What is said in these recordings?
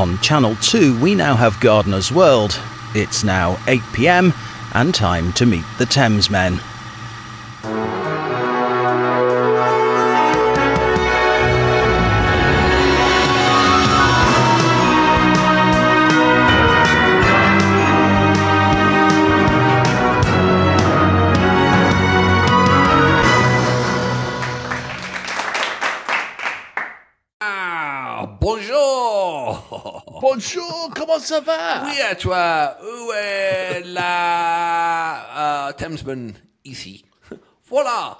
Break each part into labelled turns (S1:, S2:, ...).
S1: on Channel 2 we now have Gardener's World. It's now 8 PM and time to meet the Thamesmen.
S2: Bonjour, comment ça va?
S3: Oui, à toi. Où est la Thamesmen ici? Voilà.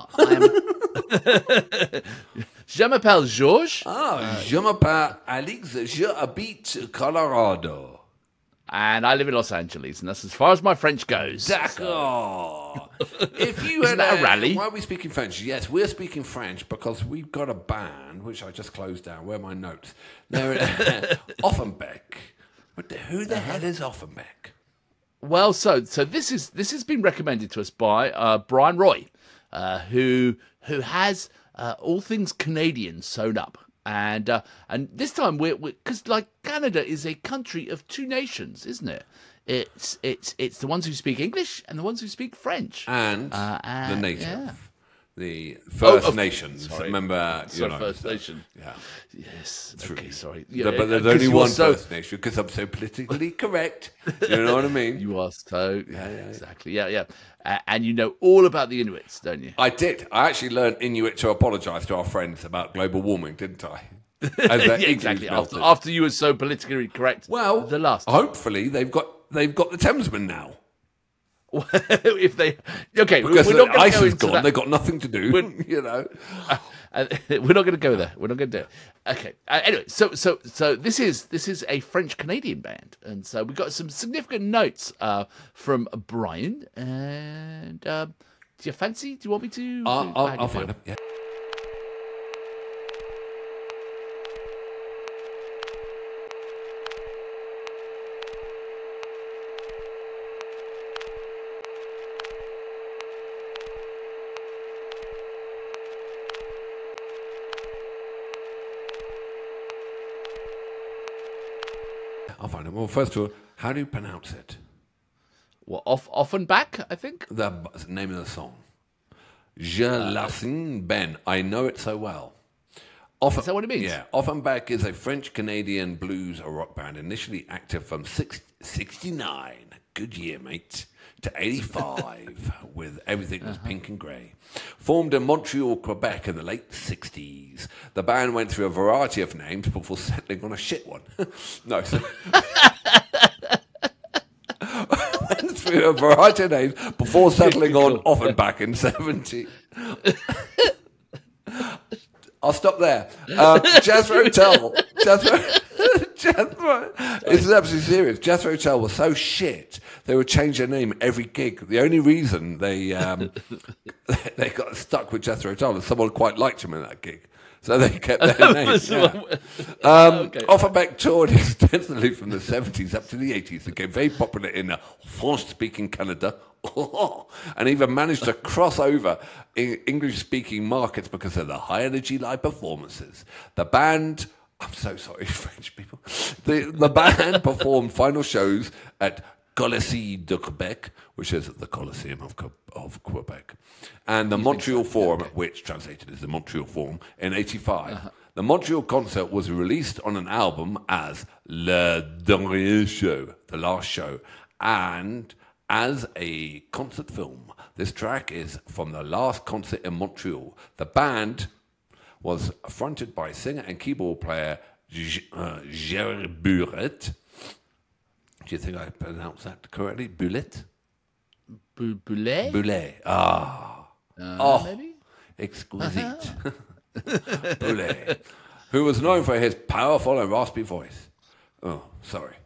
S2: Je m'appelle Georges.
S3: Je m'appelle Alex. Je habite Colorado.
S2: And I live in Los Angeles, and that's as far as my French goes.
S3: D'accord. If you
S2: Isn't that a rally?
S3: Why are we speaking French? Yes, we're speaking French because we've got a band, which I just closed down. Where are my notes? They're in Offenbach. Who the hell is Offenbach?
S2: Well, so this has been recommended to us by Brian Roy, who has all things Canadian sewn up. And this time because like Canada is a country of two nations, isn't it? It's the ones who speak English and the ones who speak French
S3: and the native,
S2: yeah.
S3: the First Nations.
S2: Sorry.
S3: Remember,
S2: First Nation.
S3: Yeah,
S2: yes.
S3: True.
S2: Okay, sorry.
S3: Yeah, but there's only one First Nation because I'm so politically correct. You know what I mean?
S2: You are so exactly. Yeah. And you know all about the Inuits, don't you?
S3: I did. I actually learned Inuit to apologise to our friends about global warming, didn't I?
S2: Yeah, exactly. After you were so politically correct.
S3: Well,
S2: the last.
S3: Hopefully they've got the Thamesmen now.
S2: If they
S3: because
S2: we're not
S3: the ice is
S2: into
S3: gone,
S2: that.
S3: they've got nothing to do. You know,
S2: we're not going to go there. We're not going to do it. Okay. Anyway, so this is a French Canadian band, and so we got some significant notes from Brian. And do you fancy? Do you want me to?
S3: I'll find them. Yeah. I'll find it. Well, first of all, how do you pronounce it?
S2: Well, Offenbach, I think.
S3: The name of the song. Je l'assine ben. I know it so well.
S2: Is that what it means?
S3: Yeah. Offenbach is a French-Canadian blues or rock band initially active from 69, good year, mate, to 85, with Everything Was Pink and Grey. Formed in Montreal, Quebec in the late 60s. The band went through a variety of names before settling on a shit one. No. Went through a variety of names before settling on Offenbach in 70. I'll stop there. Jethro Tull. Jethro. This is absolutely serious. Jethro Tull was so shit they would change their name every gig. The only reason they got stuck with Jethro Tull is someone quite liked him in that gig, so they kept their name. Offenbach toured extensively from the 70s up to the 80s. They became very popular in French-speaking Canada. And even managed to cross over in English-speaking markets because of the high-energy live performances. The band, I'm so sorry, French people. The band performed final shows at Colisée de Quebec, which is the Coliseum of Quebec, and the Montreal Forum, which translated is the Montreal Forum, in 85. The Montreal concert was released on an album as Le Dernier Show, the last show, and as a concert film. This track is from the last concert in Montreal. The band was fronted by singer and keyboard player Jerry Bullet. Do you think I pronounced that correctly? Bullet?
S2: Boulet?
S3: Bullet.
S2: Maybe?
S3: Exquisite. Bullet. Who was known for his powerful and raspy voice. Oh, sorry.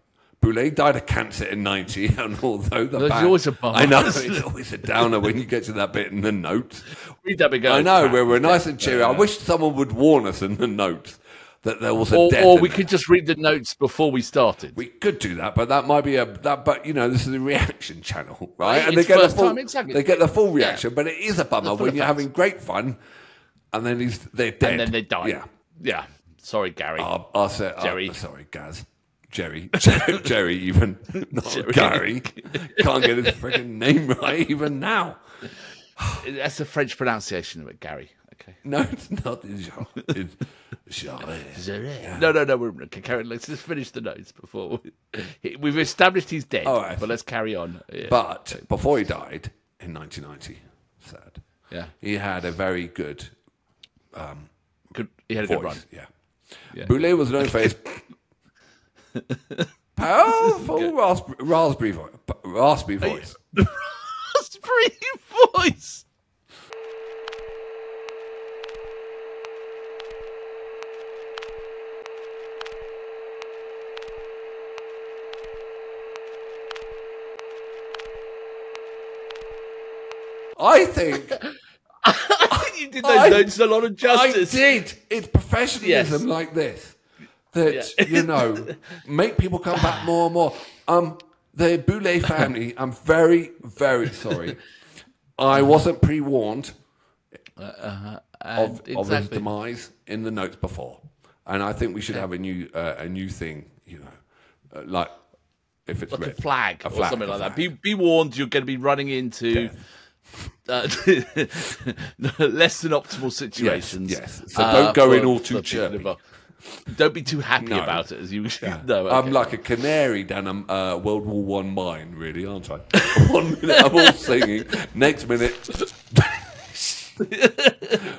S3: Boulet died of cancer in 90, and although the band...
S2: always a bummer.
S3: I know, it's always a downer when you get to that bit in the notes.
S2: Read that bit.
S3: I know, we're nice and cheery. I wish someone would warn us in the notes that there was a death.
S2: Or we could just read the notes before we started.
S3: We could do that, but that might be but you know, this is a reaction channel, right? And
S2: they get the
S3: full reaction, but it is a bummer when you're having great fun, and then they're dead.
S2: And then they die.
S3: Yeah.
S2: Sorry, Gary.
S3: I'll say,
S2: Jerry.
S3: Sorry, Gaz. Jerry, even not Gary. Can't get his freaking name right even now.
S2: That's the French pronunciation of it, Gary. Okay.
S3: No, it's not. It's Jarret.
S2: Yeah. No. Okay, carry on. Let's just finish the notes before we've established he's dead.
S3: All right.
S2: But let's carry on. Yeah.
S3: But before he died in 1990, sad.
S2: Yeah.
S3: He had a very good.
S2: He had a good run.
S3: Yeah.
S2: Yeah.
S3: Boulay was known for his powerful raspberry voice. Raspy voice.
S2: Raspberry voice.
S3: I think
S2: You did those notes a lot of justice.
S3: I did. It's professionalism like this that make people come back more and more. The Boulay family. I'm very, very sorry. I wasn't pre-warned of his demise in the notes before, and I think we should have a new thing. Like if it's
S2: like
S3: red.
S2: a flag or something like that. Be warned, you're going to be running into less than optimal situations.
S3: Yes. So don't go in all too chirpy.
S2: Don't be too happy about it, as you know. Okay.
S3: I'm like a canary down a World War I mine, really, aren't I? 1 minute I'm all singing, next minute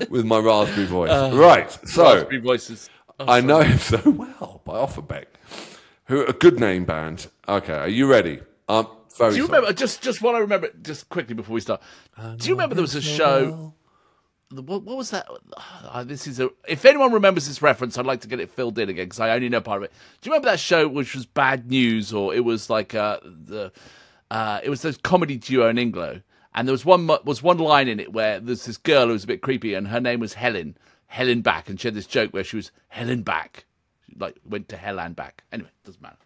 S3: with my raspberry voice. Right, so
S2: raspberry voices.
S3: I know him so well by Offenbach, who a good name band. Okay, are you ready?
S2: Do you remember? Just what I remember, just quickly before we start. Do you remember there was a show? What was that? If anyone remembers this reference, I'd like to get it filled in again because I only know part of it. Do you remember that show which was Bad News, or it was like it was this comedy duo in England, and there was one line in it where there's this girl who was a bit creepy, and her name was Helen Back, and she had this joke where she was Helen Back, she, like went to hell and back. Anyway, doesn't matter.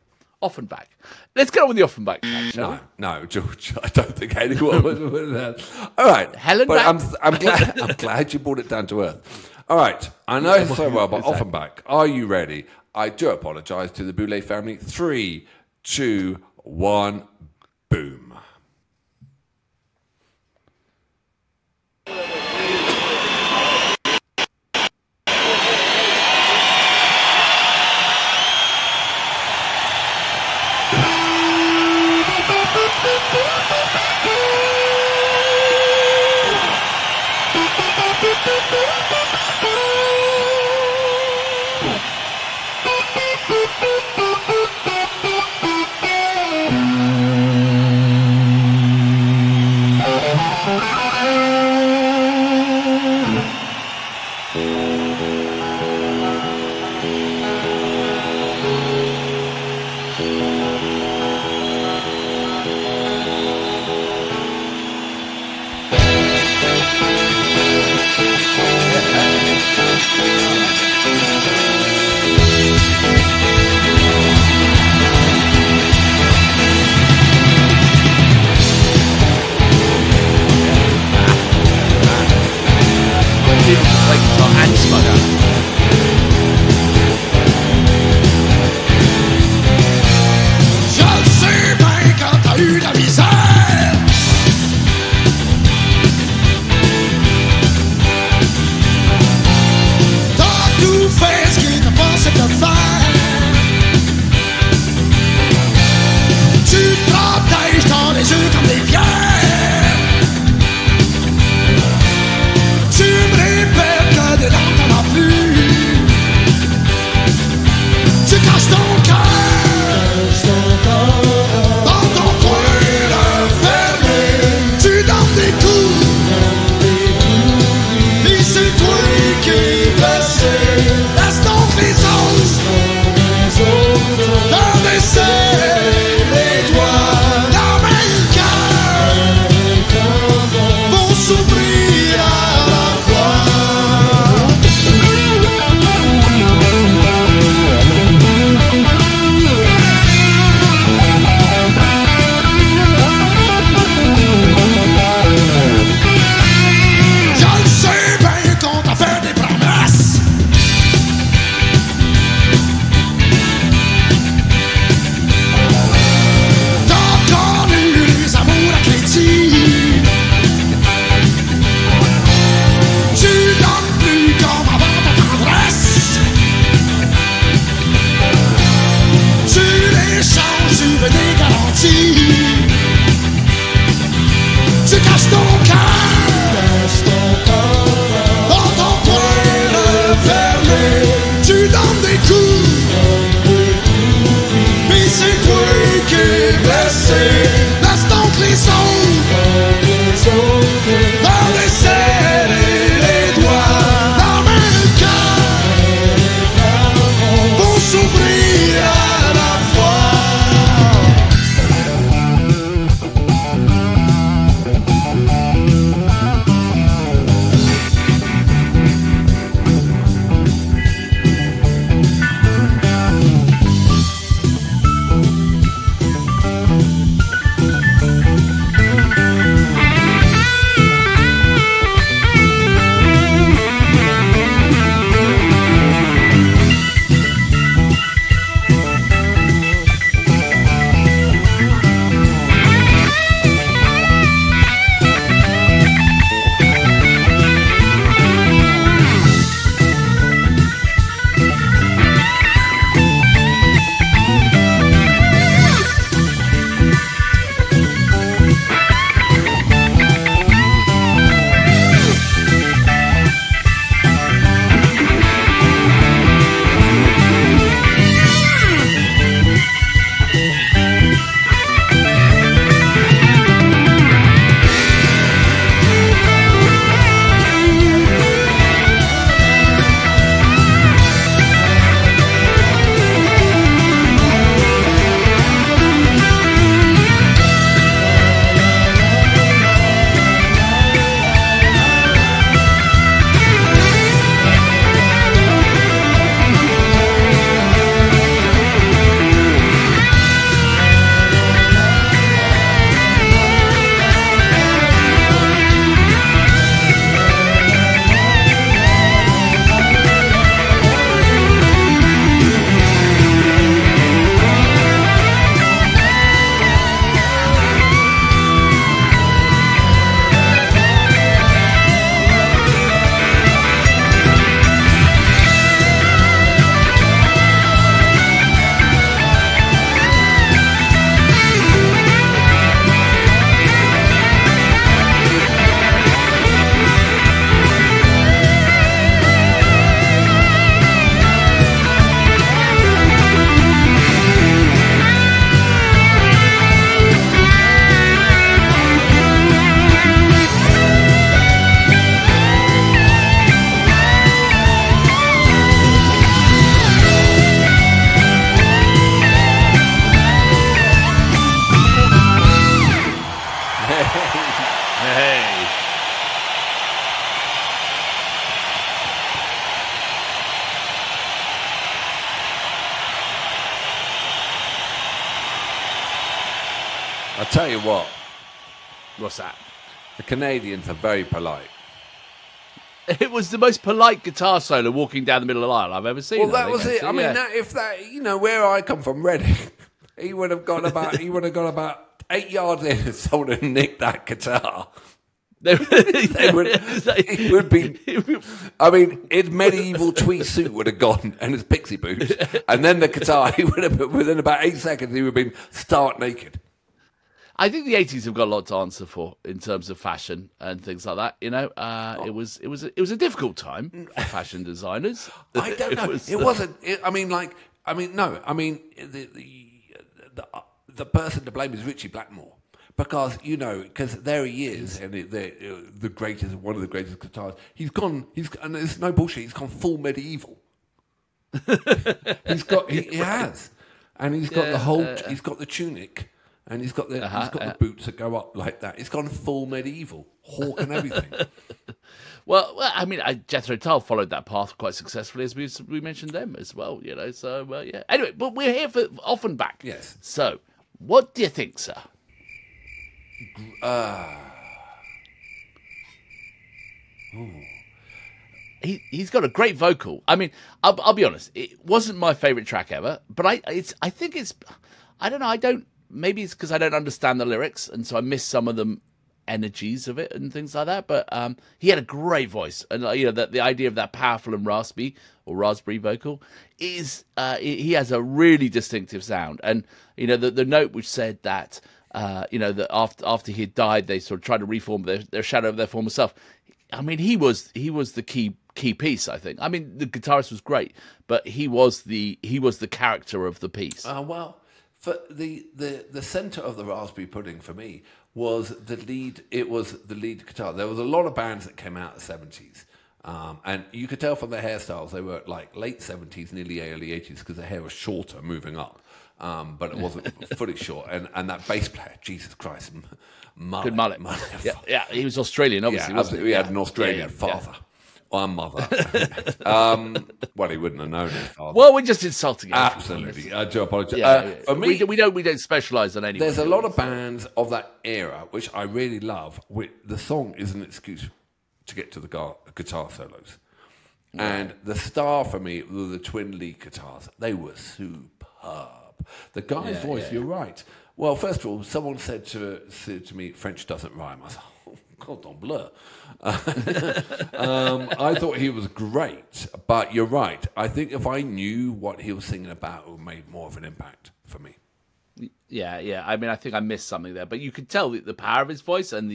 S2: Offenbach. Let's get on with the Offenbach chat, shall we?
S3: No, George. I don't think anyone would do that. All right,
S2: Helen
S3: but
S2: Back.
S3: I'm glad you brought it down to earth. All right, I know it so well, but Offenbach. Are you ready? I do apologise to the Boulay family. 3, 2, 1, boom.
S4: T'as tout fait ce qu'il te pensait de faire.
S3: I'll tell you what,
S2: What's that?
S3: the Canadians are very polite.
S2: It was the most polite guitar solo walking down the middle of the aisle I've ever seen.
S3: Well, that was it. I mean, where I come from, Reading, he would have gone about 8 yards in and someone had nicked that guitar. He would be. I mean, his medieval tweed suit would have gone and his pixie boots, and then the guitar. He would have within about 8 seconds. He would have been stark naked.
S2: I think the 80s have got a lot to answer for in terms of fashion and things like that. You know, it was a difficult time for fashion designers.
S3: I don't know. It wasn't. The person to blame is Richie Blackmore. Because there he is, and the greatest, one of the greatest guitarists. And it's no bullshit. He's gone full medieval. He has, and he's got the whole. He's got the tunic, and he's got the boots that go up like that. He's gone full medieval, hawk and everything.
S2: Well, I mean, Jethro Tull followed that path quite successfully, as we mentioned them as well. You know, so yeah. Anyway, but we're here for Offenbach.
S3: Yes.
S2: So, what do you think, sir? He's got a great vocal. I mean, I'll be honest. It wasn't my favourite track ever, but I think it's. I don't know. Maybe it's because I don't understand the lyrics, and so I miss some of the energies of it and things like that. But he had a great voice, and the idea of that powerful and raspberry vocal is he has a really distinctive sound, and the note which said that. That after he had died, they sort of tried to reform their shadow of their former self. I mean, he was the key piece. I think. I mean, the guitarist was great, but he was the character of the piece.
S3: Well, for the center of the raspberry pudding for me was the lead. It was the lead guitar. There was a lot of bands that came out in the 70s. And you could tell from their hairstyles they were like late 70s, nearly early 80s, because their hair was shorter, moving up. But it wasn't fully short. And that bass player, Jesus Christ,
S2: good mullet. Yeah, he was Australian, obviously.
S3: Yeah,
S2: wasn't he?
S3: He had an Australian father or mother. Well, he wouldn't have known his father.
S2: Well, we're just insulting him.
S3: Absolutely, I do apologise. For me,
S2: we don't specialise on anyone.
S3: There's a lot of bands of that era which I really love. The song is an excuse to get to the guitar solos. Right. And the star for me were the twin lead guitars. They were superb. The guy's voice, you're right. Well, first of all, someone said to me, French doesn't rhyme. I said, oh, cordon bleu. I thought he was great, but you're right. I think if I knew what he was singing about, it would have made more of an impact for me.
S2: Yeah. I mean, I think I missed something there, but you could tell the power of his voice and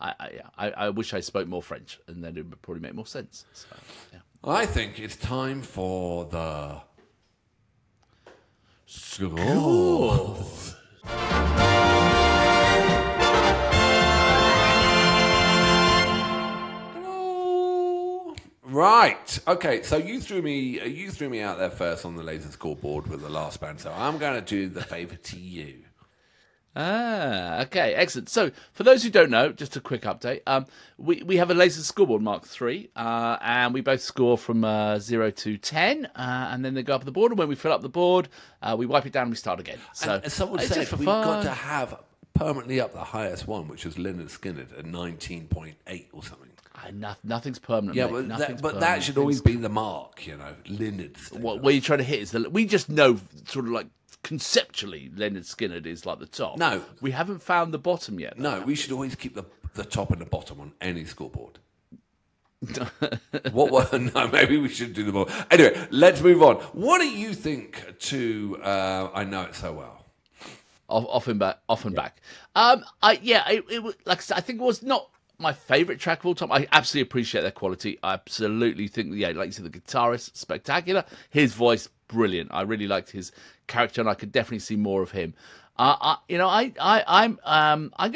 S2: I wish I spoke more French, and then it would probably make more sense. So, yeah.
S3: I think it's time for the
S2: scores.
S3: Right. Okay. So you threw me out there first on the laser scoreboard with the last band. So I'm going to do the favour to you.
S2: Okay, excellent. So, for those who don't know, just a quick update. We have a laser scoreboard Mark III, and we both score from 0 to 10, and then they go up the board. And when we fill up the board, we wipe it down and we start again. So,
S3: and someone said we've got to have permanently up the highest one, which was Leonard Skinner at 19.8 or something.
S2: Nothing's permanent.
S3: Yeah, but that should always be the mark, Leonard.
S2: What you're trying to hit is we just know sort of like. Conceptually, Leonard Skinner is like the top.
S3: No.
S2: We haven't found the bottom yet.
S3: No, we should always keep the top and the bottom on any scoreboard. No, maybe we should do them all. Anyway, let's move on. What do you think to I Know It So Well?
S2: Offenbach. It was, like I said, I think it was not my favourite track of all time. I absolutely appreciate their quality. I absolutely think, like you said, the guitarist, spectacular. His voice, brilliant. I really liked his character, and I could definitely see more of him. I'm gonna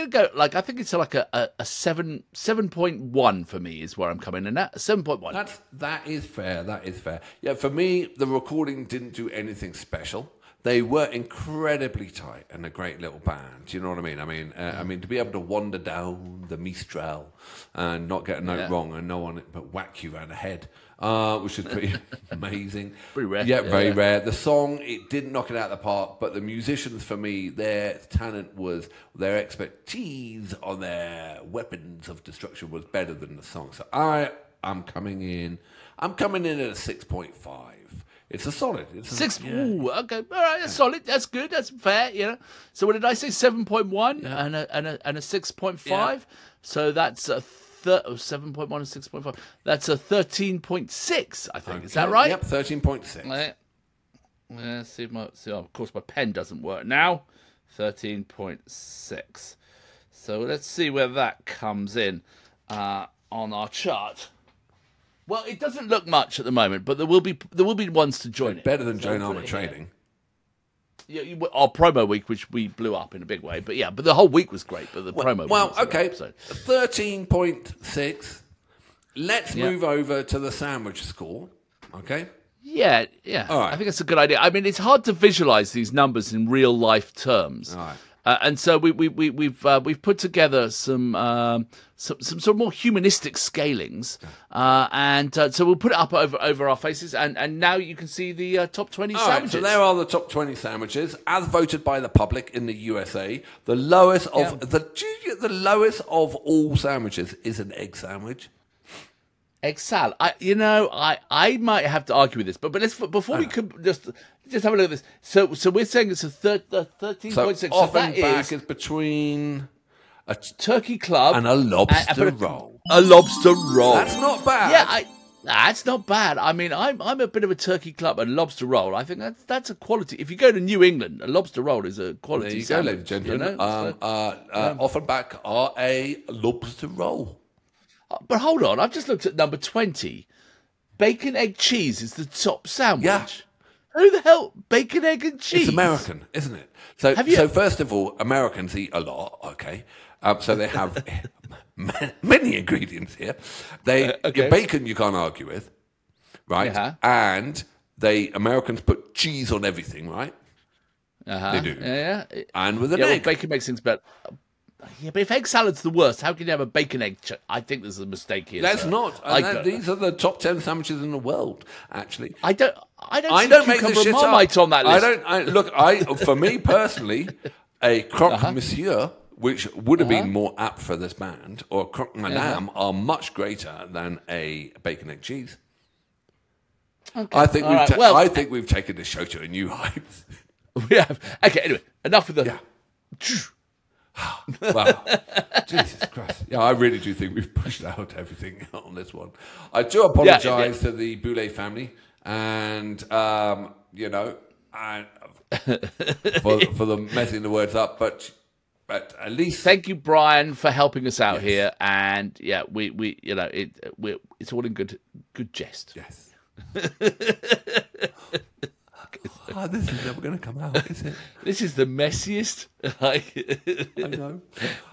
S2: go I think it's like a 7.1 for me is where I'm coming in at 7.1.
S3: That is fair. Yeah, for me, the recording didn't do anything special. they were incredibly tight and a great little band. Do you know what I mean? I mean, to be able to wander down the Mistral and not get a note wrong and no one but whack you around the head, which is pretty amazing.
S2: Pretty rare.
S3: Yeah, very rare. The song, it didn't knock it out of the park, but the musicians, for me, their talent was, their expertise on their weapons of destruction was better than the song. So I'm coming in at a 6.5. It's a solid. It's a,
S2: 6. Yeah. Ooh, okay, all right, that's solid. That's good. That's fair. You know. So what did I say? 7.1 and a 6.5. Yeah. So that's a 7.1 and 6.5. That's a 13.6. I think. Okay. Is that right?
S3: Yep, 13.6.
S2: Let's see. Of course, my pen doesn't work now. 13.6. So let's see where that comes in on our chart. Well, it doesn't look much at the moment, but there will be ones to join it.
S3: Better than Joan Armour Trading.
S2: Yeah, our promo week, which we blew up in a big way, but the whole week was great. But the promo.
S3: Well, okay, 13.6. Let's move over to the sandwich score. Okay.
S2: Yeah. All right. I think that's a good idea. I mean, it's hard to visualize these numbers in real life terms. All right. And so we've put together some sort of more humanistic scalings, and so we'll put it up over our faces, and now you can see the top 20 sandwiches.
S3: Right, so there are the top 20 sandwiches as voted by the public in the USA. The lowest of the lowest of all sandwiches is an egg sandwich.
S2: Egg salad. I might have to argue with this, but before we could just have a look at this. So we're saying it's a 13.6.
S3: So Offenbach is between a
S2: turkey club
S3: and a lobster roll.
S2: A lobster roll.
S3: That's not bad.
S2: Yeah, that's not bad. I mean, I'm a bit of a turkey club and lobster roll. I think that's a quality. If you go to New England, a lobster roll is a quality.
S3: There you
S2: sandwich,
S3: go, ladies and gentlemen. Offenbach are a lobster roll.
S2: But hold on, I've just looked at number 20. Bacon, egg, cheese is the top sandwich.
S3: Yeah.
S2: Who the hell? Bacon, egg, and cheese?
S3: It's American, isn't it? So first of all, Americans eat a lot, okay? So they have many ingredients here. Bacon you can't argue with, right? Uh-huh. And Americans put cheese on everything, right?
S2: Uh-huh.
S3: They do.
S2: Yeah.
S3: And with an egg.
S2: Well, bacon makes things better. Yeah, but if egg salad's the worst, how can you have a bacon egg? I think there's a mistake here.
S3: That's not. These are the top 10 sandwiches in the world. Actually,
S2: I don't make the shit Marmite up on that list.
S3: For me personally, a croque monsieur, which would have been more apt for this band, or croque madame, are much greater than a bacon egg cheese. Okay. I think we've taken the show to a new height.
S2: We have. Okay. Anyway, enough with the.
S3: Yeah. Wow. Jesus Christ. Yeah, I really do think we've pushed out everything on this one. I do apologise to the Boulay family and, for the messing the words up, but at least...
S2: Thank you, Brian, for helping us out here. And, it's all in good jest.
S3: Yes. This is never going to come out, is it?
S2: This is the messiest.
S3: I know.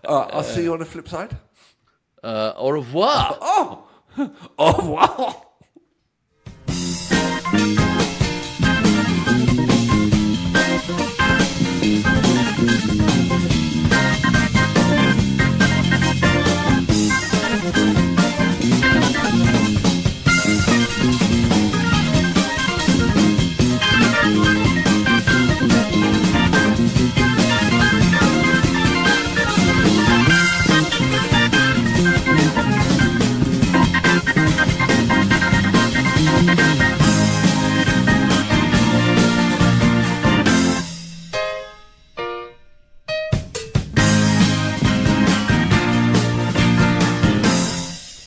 S3: I'll see you on the flip side.
S2: Au revoir.
S3: Au revoir.